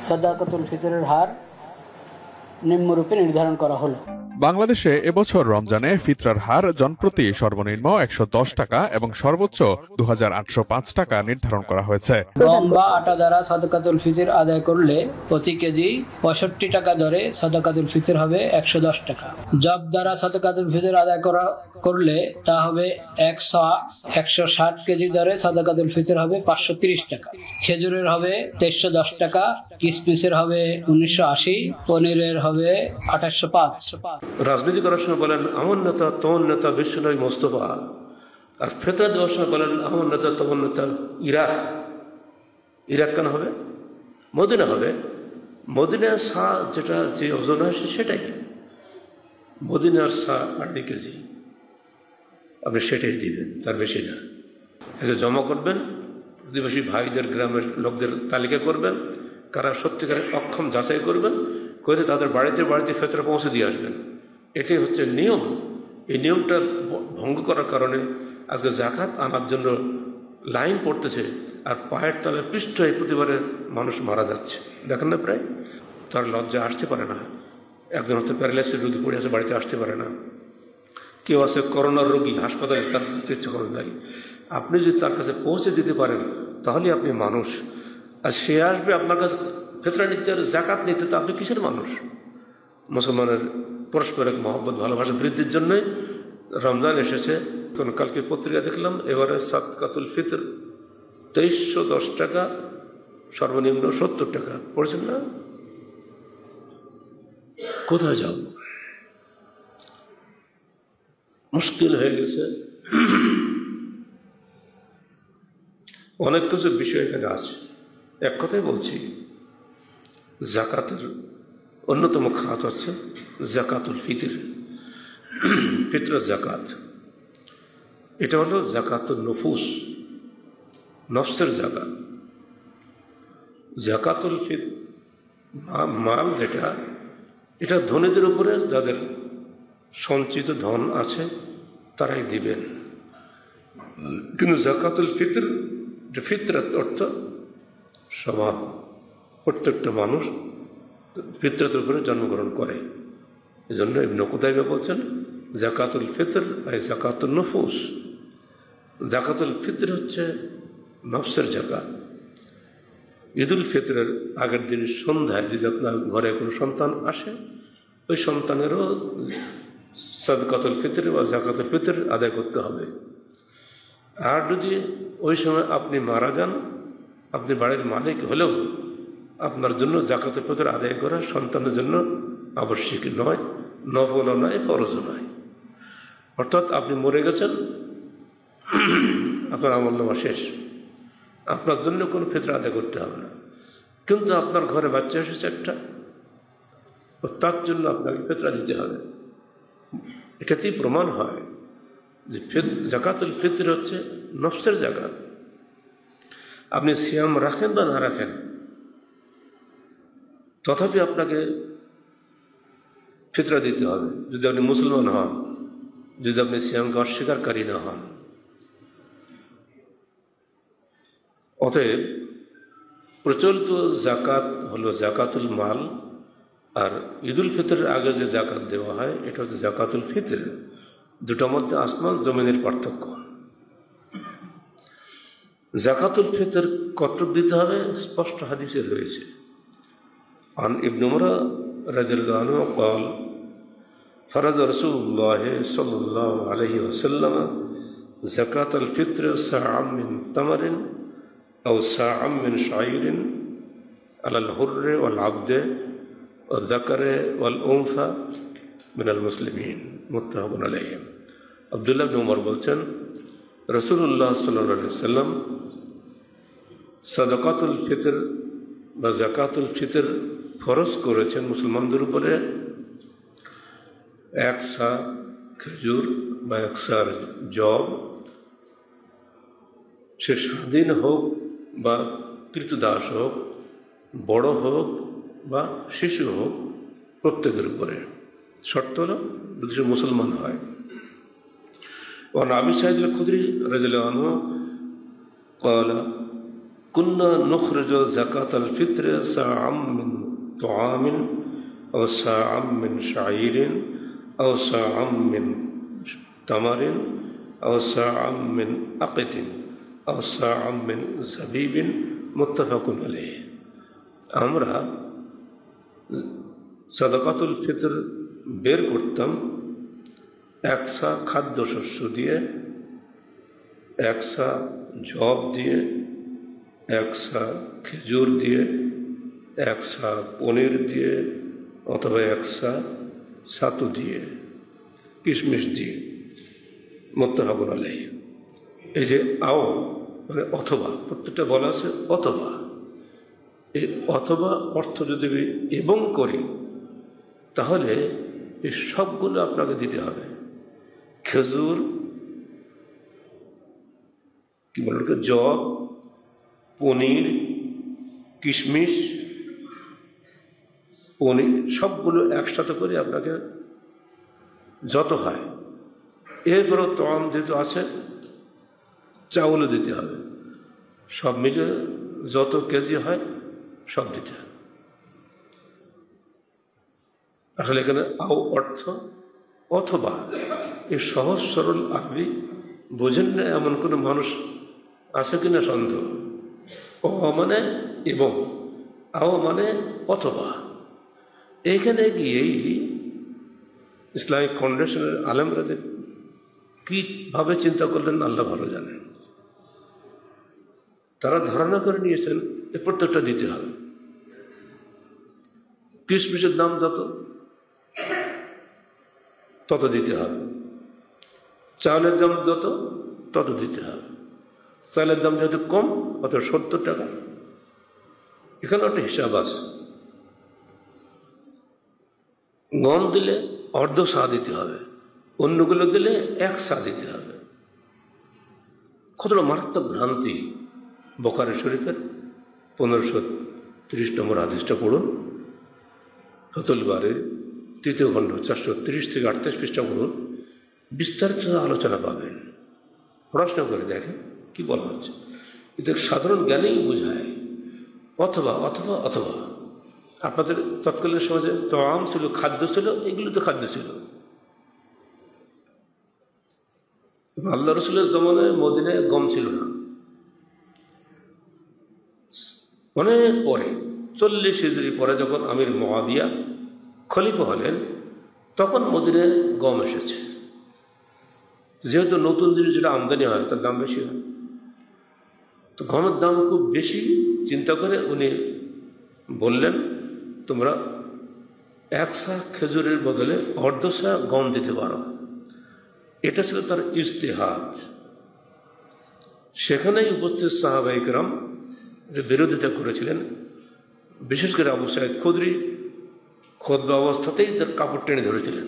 সাদাকাতুল ফিতরের হার নিম্নরূপে নির্ধারণ করা হলো। বাংলাদেশে এবছর রমজানে ফিতরার হার জনপ্রতি সর্বনিম্ন ১১০ টাকা এবং সর্বোচ্চ ২৮০৫ টাকা নির্ধারণ করা হয়েছে। গম বা আটা দ্বারা সাদাকাতুল ফিতর আদায় করলে প্রতি কেজি ৬৫ টাকা দরে সাদাকাতুল ফিতর হবে ১১০ টাকা। জব দ্বারা সাদাকাতুল ফিতর আদায় করলে তা হবে ১৬০ কেজি দরে সাদাকাতুল ফিতর হবে ৫৩০ টাকা। খেজুরের হবে ২৩১০ টাকা, কিসমিসের হবে ১৯৮০, পনিরের হবে ২৮০৫। রাজনীতি করার সময় বলেন আমার নেতা তোমার নেতা বিশ্বনবী মোস্তফা, আর ফিতরা দেওয়ার সময় বলেন আমার নেতা তোমার নেতা ইরাক কেন হবে? মদিনা হবে। মদিনার সা যেটা যে ওজন আসে সেটাই মদিনার সা ৮ কেজি, আপনি সেটাই দিবেন, তার বেশি না। এটা জমা করবেন, প্রতিবেশী ভাইদের গ্রামের লোকদের তালিকা করবেন, কারা সত্যিকারের অক্ষম যাচাই করবেন, করে তাদের বাড়িতে বাড়িতে ফিতরা পৌঁছে দিয়ে আসবেন। এটাই হচ্ছে নিয়ম। এই নিয়মটা ভঙ্গ করার কারণে আজকে জাকাত আনার জন্য লাইন পড়তেছে, আর পায়ের তলে পৃষ্ঠ হয়ে প্রতিবারে মানুষ মারা যাচ্ছে। দেখেন না, প্রায় তার লজ্জা আসতে পারে না। একজন হচ্ছে প্যারালাইসিস রোগী পড়ে আছে, বাড়িতে আসতে পারে না। কেউ আছে করোনার রোগী, হাসপাতালে তার চিকিৎসা করার লাগে। আপনি যদি তার কাছে পৌঁছে দিতে পারেন তাহলে আপনি মানুষ। আর সে আসবে আপনার কাছে ফিতরা নিতে, জাকাত নিতে, তো আপনি কিসের মানুষ? মুসলমানের পরস্পরের মহব্বত ভালোবাসা বৃদ্ধির জন্যই রমজান এসেছে। কোন কালকে পত্রিকা দেখলাম এবারে সাদকাতুল ফিতর ২৩১০ টাকা, সর্বনিম্ন ৭০ টাকা পড়েছেন না? কোথায় যাব? মুশকিল হয়ে গেছে। অনেক কিছু বিষয় এখানে আছে। এক কথাই বলছি, জাকাতের অন্যতম খাত হচ্ছে জাকাতুল ফিতর, ফিতরের জাকাত। এটা হলো জাকাতুল নুফুস, নফসের জাকাত। জাকাতুল ফিতর মাল যেটা, এটা ধনীদের উপরে, যাদের সঞ্চিত ধন আছে তারাই দিবেন। কিন্তু জাকাতুল ফিতর, ফিতরাত অর্থ স্বভাব, প্রত্যেকটা মানুষ ফিতরাতের উপরে জন্মগ্রহণ করে। এজন্য ইবনে কুতাইবা বলছেন জাকাতুল ফিতর আর জাকাতুল নুফুস। জাকাতুল ফিতর হচ্ছে নফসের জাকাত। ঈদুল ফিতরের আগের দিন সন্ধ্যায় যদি আপনার ঘরে কোনো সন্তান আসে, ওই সন্তানেরও সাদকাতুল ফিতর বা জাকাতুল ফিতর আদায় করতে হবে। আর যদি ওই সময় আপনি মারা যান, আপনি বাড়ির মালিক হলেও আপনার জন্য জাকাতুল ফিতর আদায় করা সন্তানের জন্য আবশ্যিক নয়, নফলও নয়, ফরজও নয়। অর্থাৎ আপনি মরে গেছেন, আপনার আমলনামা শেষ, আপনার জন্য কোনো ফিতর আদায় করতে হবে না। কিন্তু আপনার ঘরে বাচ্চা এসেছে একটা, তার জন্য আপনাকে ফিতরা দিতে হবে। এটাতেই প্রমাণ হয় যে জাকাতুল ফিতর হচ্ছে নফসের জাকাত। আপনি সিয়াম রাখেন বা না রাখেন, তথাপি আপনাকে ফিতরা দিতে হবে, যদি আপনি মুসলমান হন, যদি আপনি সিয়ামকে অস্বীকারী না হন। অতএব প্রচলিত জাকাত হলো জাকাতুল মাল, আর ঈদুল ফিতরের আগে যে জাকাত দেওয়া হয় এটা হচ্ছে জাকাতুল ফিতর। দুটোর মধ্যে আসমান জমিনের পার্থক্য। জাকাতুল ফিতর কত দিতে হবে স্পষ্ট হাদিসে রয়েছে। عن ابن عمر رضي الله عنه قال فرض رسول الله صلى الله عليه وسلم زكاة الفطر صاعا من تمر أو صاعا من شعير على الحر والعبد والذكر والأنثى من المسلمين متفق عليه। আব্দুল্লাহ ইবনে উমর বলছেন রাসূলুল্লাহ সাল্লাল্লাহু আলাইহি ওয়াসাল্লাম সাদাকাতুল ফিতর বা জাকাতুল ফিতর ফরজ করেছেন মুসলমানদের উপরে 1 সা খেজুর বা 1 সার জব, সে স্বাধীন হোক বা কৃতদাস হোক, বড় হোক বা শিশু হোক, প্রত্যেকের উপরে। শর্ত হল যদি সে মুসলমান হয়। وعن أبي سعيد الخدري رضي الله عنه قال কুন্না নুখরিজু যাকাতাল ফিত্র সাআম মিন তুআমিন আও সাআম মিন শাঈরিন আও সাআম মিন তামারিন আও সাআম মিন আকিদিন আও সাআম মিন যাবিবিন মুত্তাফাকুন আলাইহি। আমরা সাদাকাতুল ফিতর বের করতাম একসা খাদ্যশস্য দিয়ে, একসা জব দিয়ে, একসা খেজুর দিয়ে, একসা পনির দিয়ে, অথবা একসা ছাতু দিয়ে, কিশমিশ দিয়ে, মুত্তাফাকুন আলাইহি। এই যে আও মানে অথবা, প্রত্যেকটা বলা আছে অথবা। এই অথবা অর্থ যদি এবং করি তাহলে এই সবগুলো আপনাকে দিতে হবে। খেজুর, কি বলেন, জব, পনির, কিশমিশ, পনির সবগুলো একসাথে করে আপনাকে যত হয়, এরপরও তম যেহেতু আছে চাউলও দিতে হবে, সব মিলে যত কেজি হয় সব দিতে হবে। আসলে এখানে আও অর্থ অথবা, এই সহজ সরল আরবি বোঝেন না এমন কোনো মানুষ আছে কিনা সন্দেহ। অ মানে এবং, আও মানে অথবা। এইখানে গিয়েই ইসলামিক ফাউন্ডেশনের আলেমরা যে কীভাবে চিন্তা করলেন আল্লাহ ভালো জানেন। তারা ধারণা করে নিয়েছেন এ প্রত্যেকটা দিতে হবে। কিশমিশের দাম যত তত দিতে হবে, চাউলের দাম যত তত দিতে হবে। চাউলের দাম যেহেতু কম, অত 70 টাকা। এখানে একটা হিসাব আছে। গম দিলে অর্ধ সা দিতে হবে, অন্যগুলো দিলে 1 সা দিতে হবে। কতটা মারাত্মক ভ্রান্তি! বুখারী শরীফের 1530 নম্বর হাদিসটা পড়ুন, ফাতুল বারীর 3য় খণ্ড 430 থেকে 38 পৃষ্ঠা পড়ুন, বিস্তারিত আলোচনা পাবেন। পড়াশোনা করে দেখেন কি বলা হচ্ছে। এতে সাধারণ জ্ঞানেই বোঝায় অথবা অথবা অথবা। আপনাদের তৎকালীন সমাজে তাম ছিল, খাদ্য ছিল, এগুলো তো খাদ্য ছিল। আল্লাহ রসুলের জমানায় মদিনায় গম ছিল না। অনেক পরে 40 হিজরি পরে যখন আমির মুআবিয়া খলিফা হলেন, তখন মদিনায় গম এসেছে। যেহেতু নতুন জিনিস যেটা আমদানি হয় তার দাম বেশি হয়, তো গমের দাম খুব বেশি চিন্তা করে উনি বললেন, তোমরা 1 সা খেজুরের বদলে অর্ধ সা গম দিতে পারো। এটা ছিল তার ইজতিহাদ। সেখানেই উপস্থিত সাহাবায়ে কেরাম বিরোধিতা করেছিলেন। বিশেষ করে আবু সাঈদ খুদরি খুতবা অবস্থাতেই তার কাপড় টেনে ধরেছিলেন।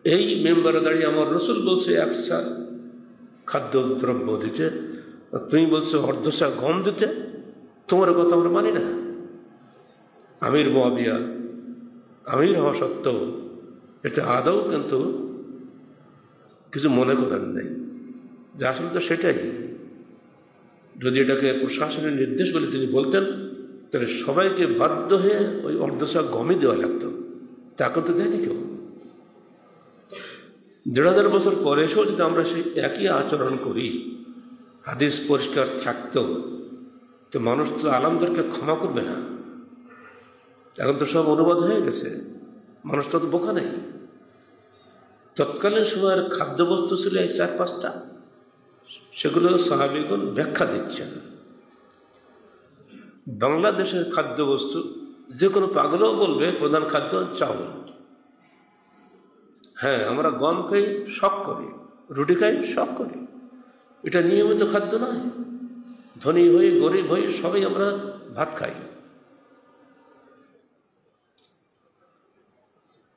এই মেম্বারে দাঁড়িয়ে আমার রসুল বলছে 1 সা খাদ্যদ্রব্য দিতে, তুমি বলছো অর্ধ সা গম দিতে, তোমার কথা আমরা মানি না। আমির মুআবিয়া আমির হওয়া সত্ত্বেও এটা আদৌ কিন্তু কিছু মনে করেন নাই, যে আসলে তো সেটাই। যদি এটাকে প্রশাসনের নির্দেশ বলে তিনি বলতেন, তাহলে সবাইকে বাধ্য হয়ে ওই অর্ধ সা গমই দেওয়া লাগতো। তা এখন তো দেয়নি কেউ। 1500 বছর পরে এসেও যদি আমরা সেই একই আচরণ করি, হাদিস পরিষ্কার থাকতো, তো মানুষ তো আলেমদেরকে ক্ষমা করবে না। এখন তো সব অনুবাদ হয়ে গেছে, মানুষ তো বোকা নেই। তৎকালীন সময়ের খাদ্যবস্তু ছিল এই 4-5টা, সেগুলো সাহাবীগণ ব্যাখ্যা দিচ্ছেন। বাংলাদেশের খাদ্যবস্তু যে কোনো পাগলও বলবে প্রধান খাদ্য চাউল। হ্যাঁ, আমরা গম খাই, শখ করি, রুটি খাই, শখ করি। এটা নিয়মিত খাদ্য নয়। ধনী হই গরিব হই সবাই আমরা ভাত খাই।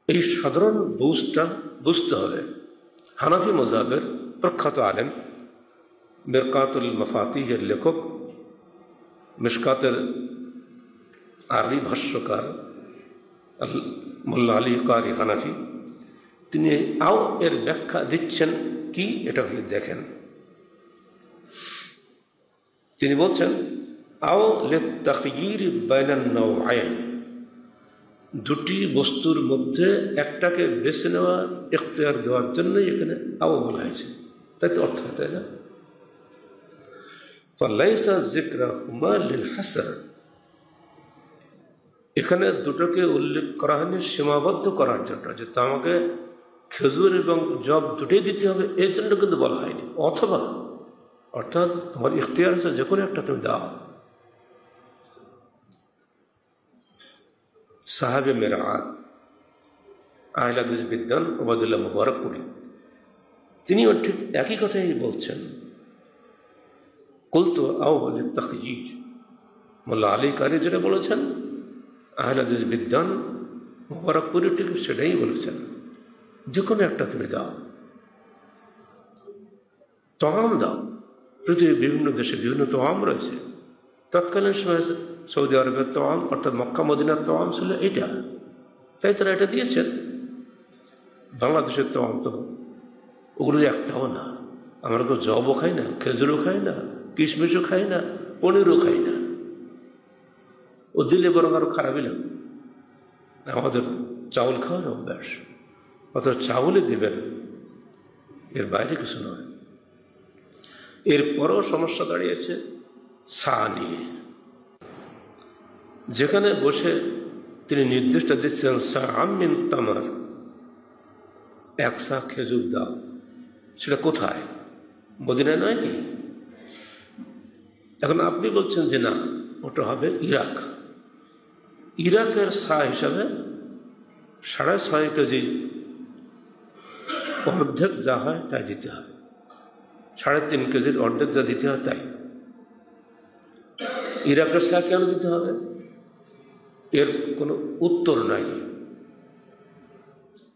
এই সাধারণ বুঝটা বুঝতে হবে। হানাফি মযহাবের প্রখ্যাত আলেম, মিরকাতুল মাফাতিহের লেখক, মিশকাতের আরবি ভাষ্যকার মোল্লা আলী কারি হানাফি, তিনি আও এর ব্যাখ্যা দিচ্ছেন কি, এটা হলে দেখেন। তিনি বলছেন আও লিতাখয়ির বাইনান নাওআইন, দুটি বস্তুর মধ্যে একটাকে বেছে নেওয়ার ইখতিয়ার দেওয়ার জন্যই এখানে আও বলা হয়েছে, তাই তো অর্থ হয়, তাই না? ফালাইসা যিকরাহুমা লিল হাসর, এখানে দুটোকে উল্লেখ করা হয়নি সীমাবদ্ধ করার জন্য, যে তোমাকে খেজুর এবং জব দুটোই দিতে হবে এর জন্য কিন্তু বলা হয়নি। অথবা অর্থাৎ তোমার ইখতিয়ার আছে, যে কোনো একটা তুমি দাও। সাহাবে মেরাআত আহলে হাদিস বিদ্বান ওবায়দুল্লাহ মুবারকপুরি তিনিও ঠিক একই কথাই বলছেন। কুলতু আও লিতাখয়ির, মোল্লা আলী কারি যেটা বলেছেন, আহলে হাদিস বিদ্বান মুবারকপুরি ঠিক সেটাই বলেছেন, যে কোনো একটা তুমি দাও, তমাম দাও। পৃথিবীর বিভিন্ন দেশে বিভিন্ন তমাম রয়েছে। তৎকালীন সময় সৌদি আরবের তমাম অর্থাৎ মক্কা মদিনার তমাম ছিল এটা, তাই তারা এটা দিয়েছেন। বাংলাদেশের তমাম তো ওগুলোর একটাও না। আমরা কেউ জবও খাই না, খেজুরও খাই না, কিশমিশও খাই না, পনিরও খাই না। ও দিলে বরং আরও খারাপই লাগবে। আমাদের চাউল খাওয়ার অভ্যাস, অথচ চাউলই দেবেন, এর বাইরে কিছু নয়। এরপরও সমস্যা দাঁড়িয়েছে সা নিয়ে, যেখানে বসে তিনি নির্দিষ্ট দিচ্ছেন সা আমিন তামার, এক সা খেজুর দাও। সেটা কোথায়? মদিনায় নয় কি? এখন আপনি বলছেন যে না, ওটা হবে ইরাক। ইরাকের সা হিসাবে 6.5 কেজি অর্ধেক যা হয় তাই দিতে হয়, 3.5 কেজির অর্ধেক যা দিতে হয় তাই। ইরাকের সা কেন দিতে হবে? এর কোনো উত্তর নাই।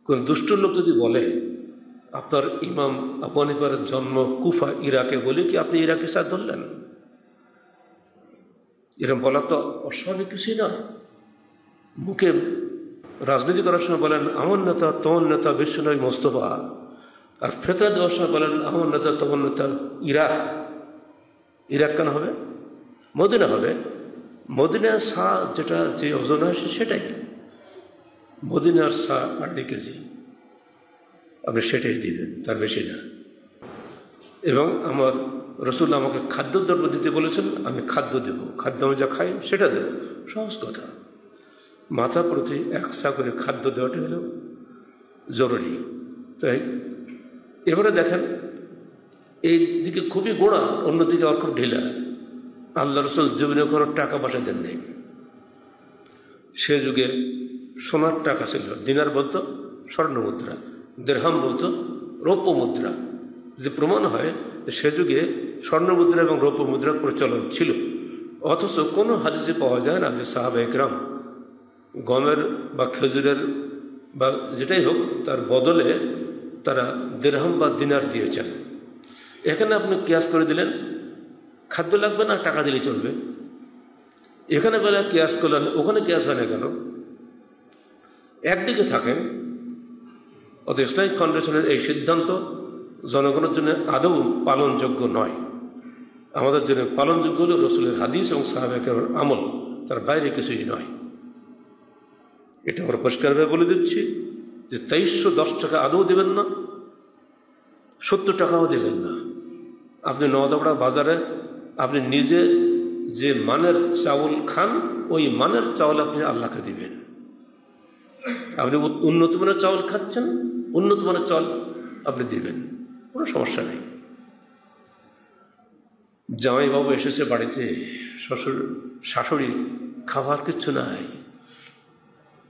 কোন দুষ্ট লোক যদি বলে আপনার ইমাম আবু হানিফার জন্ম কুফা ইরাকে, বলে কি আপনি ইরাকের সা ধরলেন? এরকম বলা তো অস্বাভাবিক কিছুই নয়। মুখে রাজনীতি করার সময় বলেন আমার নেতা তোমার নেতা বিশ্বনবী মোস্তফা, আর ফেতরা দেওয়ার সময় বলেন আমার নেতা তোমার নেতা ইরাক। ইরাক কেন হবে? মদিনা হবে। মদিনার সা যেটা যে ওজন আসে সেটাই। মদিনার সা 2.5 কেজি, আপনি সেটাই দিবেন, তার বেশি না। এবং আমার রসুল আমাকে খাদ্যদ্রব্য দিতে বলেছেন, আমি খাদ্য দেব, খাদ্য আমি যা খাই সেটা দেব। সহজ কথা। মাথা প্রতি 1 সা করে খাদ্য দেওয়াটা হলো জরুরি। তাই এবারে দেখেন, এই দিকে খুবই গোড়া, অন্যদিকে আবার খুব ঢিলা। আল্লাহ রসুল জীবনে কোনো টাকা পয়সা দেন নেই। সে যুগে সোনার টাকা ছিল, দিনার বলতো স্বর্ণ মুদ্রা, দেরহাম বলতো রৌপ্য মুদ্রা। যে প্রমাণ হয় সে যুগে স্বর্ণ মুদ্রা এবং রৌপ্য মুদ্রার প্রচলন ছিল। অথচ কোনো হাদিসে পাওয়া যায় না যে সাহাবা একরাম গমের বা খেজুরের বা যেটাই হোক তার বদলে তারা দেরহাম বা দিনার দিয়েছেন। এখানে আপনি কিয়াস করে দিলেন খাদ্য লাগবে না, টাকা দিলেই চলবে। এখানে বেলা কিয়াস করলেন, ওখানে কিয়াস হয় না কেন? একদিকে থাকেন। অত ইসলামিক ফাউন্ডেশনের এই সিদ্ধান্ত জনগণের জন্য আদৌ পালনযোগ্য নয়। আমাদের জন্য পালনযোগ্য হল রসুলের হাদিস এবং সাহাবায়ে কেরামের আমল, তার বাইরে কিছুই নয়। এটা আমরা পরিষ্কারভাবে বলে দিচ্ছি যে 2310 টাকা আদৌ দেবেন না, 70 টাকাও দেবেন না। আপনি নওদাপাড়া বাজারে আপনি নিজে যে মানের চাউল খান, ওই মানের চাউল আপনি আল্লাহকে দিবেন। আপনি উন্নত মানের চাউল খাচ্ছেন, উন্নত মানের চাউল আপনি দিবেন, কোনো সমস্যা নেই। জামাইবাবু এসেছে বাড়িতে, শ্বশুর শাশুড়ি, খাবার কিচ্ছু নাই।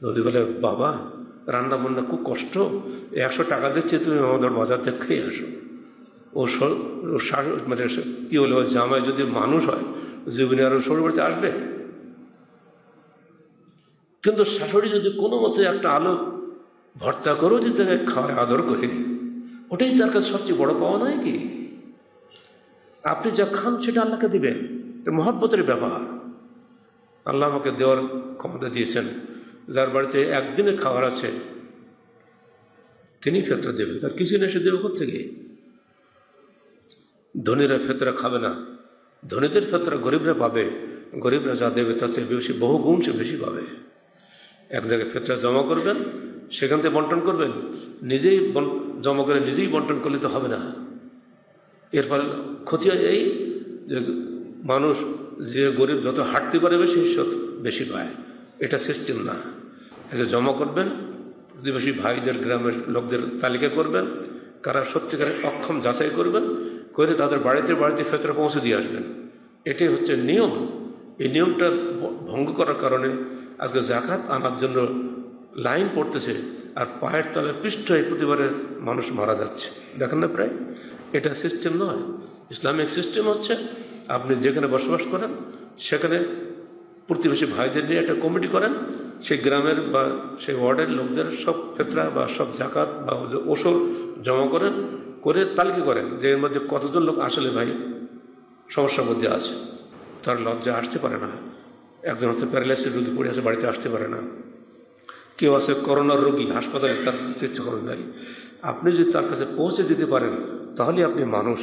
যদি বলে বাবা রান্না বান্না খুব কষ্ট, 100 টাকা দিচ্ছে, তুমি আমাদের বাজার থেকে খেয়ে আসো। ও মানে কী বলে, ও জামাই যদি মানুষ হয় জীবনে আরও শ্বশুর বাড়িতে আসবে। কিন্তু শাশুড়ি যদি কোনো মতে একটা আলু ভর্তা করেও যদি তাকে খাওয়ায় আদর করে, ওটাই তার কাছে সবচেয়ে বড় পাওয়া নয় কি? আপনি যা খান সেটা আল্লাহকে দিবেন, এটা মহব্বতের ব্যাপার। আল্লাহ আমাকে দেওয়ার ক্ষমতা দিয়েছেন। যার বাড়িতে একদিনে খাবার আছে তিনি ফেতরা দেবেন, তার কিছু নেই, সে দেবে কোথেকে? ধনীরা ফেতরা খাবে না, ধনীদের ফেতরা গরিবরা পাবে, গরিবরা যা দেবে তার চেয়ে বেশি, বহু গুণ সে বেশি পাবে। এক জায়গায় ফেতরা জমা করবেন, সেখান থেকে বন্টন করবেন, নিজেই জমা করে নিজেই বন্টন করলে তো হবে না। এর ফলে ক্ষতি হয় এই যে মানুষ, যে গরিব যত হাঁটতে পারে বেশি বেশি পায়, এটা সিস্টেম না। এটা জমা করবেন, প্রতিবেশী ভাইদের, গ্রামের লোকদের তালিকা করবেন, কারা সত্যিকারের অক্ষম যাচাই করবেন, করে তাদের বাড়িতে বাড়িতে ফেতরা পৌঁছে দিয়ে আসবেন। এটাই হচ্ছে নিয়ম। এই নিয়মটা ভঙ্গ করার কারণে আজকে জাকাত আনার জন্য লাইন পড়তেছে, আর পায়ের তলে পৃষ্ঠ হয়ে প্রতিবারে মানুষ মারা যাচ্ছে, দেখেন না প্রায়। এটা সিস্টেম নয়। ইসলামিক সিস্টেম হচ্ছে আপনি যেখানে বসবাস করেন সেখানে প্রতিবেশী ভাইদের নিয়ে একটা কমিটি করেন, সেই গ্রামের বা সেই ওয়ার্ডের লোকদের সব ফেতরা বা সব জাকাত বা ওসর জমা করেন, করে তালিকা করেন যে এর মধ্যে কতজন লোক আসলে ভাই সমস্যার মধ্যে আছে, তার লজ্জা আসতে পারে না। একজন হয়তো প্যারালাইসিস রোগী পড়ে আছে, বাড়িতে আসতে পারে না। কেউ আছে করোনার রোগী, হাসপাতালে তার চিকিৎসা করেন নাই। আপনি যদি তার কাছে পৌঁছে দিতে পারেন তাহলে আপনি মানুষ।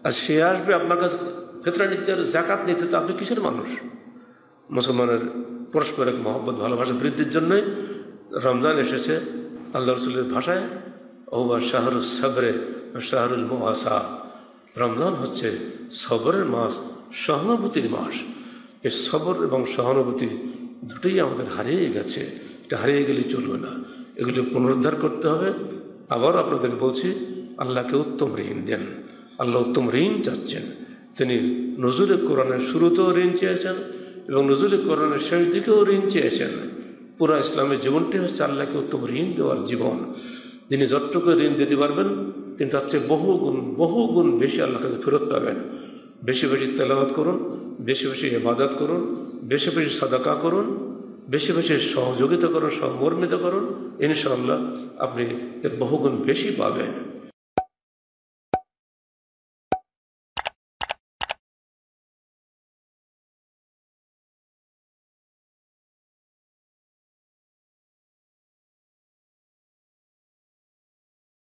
আর সে আসবে আপনার কাছে ফেতরা নিতে, জাকাত নিতে, তো আপনি কিসের মানুষ? মুসলমানের পরস্পরের মহব্বত, ভালোবাসা বৃদ্ধির জন্যই রমজান এসেছে। আল্লাহ রসুলের ভাষায় ওয়া শাহরুল সাবরে শাহরুল মুআসা, রমজান হচ্ছে সবরের মাস, সহানুভূতির মাস। এই সবর এবং সহানুভূতি দুটোই আমাদের হারিয়ে গেছে। এটা হারিয়ে গেলে চলবে না, এগুলি পুনরুদ্ধার করতে হবে। আবার আপনাদের বলছি, আল্লাহকে উত্তম ঋণ দেন। আল্লাহ উত্তম ঋণ চাচ্ছেন। তিনি নজরুল কোরআনের শুরুতেও ঋণ চেয়েছেন এবং নজরুল কোরআনের শেষ দিকেও ঋণ চেয়েছেন। পুরো ইসলামের জীবনটি হচ্ছে আল্লাহকে উত্তম ঋণ দেওয়ার জীবন। যিনি যতটুকু ঋণ দিতে পারবেন তিনি তার চেয়ে বহু গুণ বেশি আল্লাহর কাছে ফেরত পাবেন। বেশি বেশি তেলাওয়াত করুন, বেশি বেশি ইবাদত করুন, বেশি বেশি সাদাকা করুন, বেশি বেশি সহযোগিতা করুন, সহমর্মিতা করুন, ইনশাআল্লাহ আপনি এর বহুগুণ বেশি পাবেন।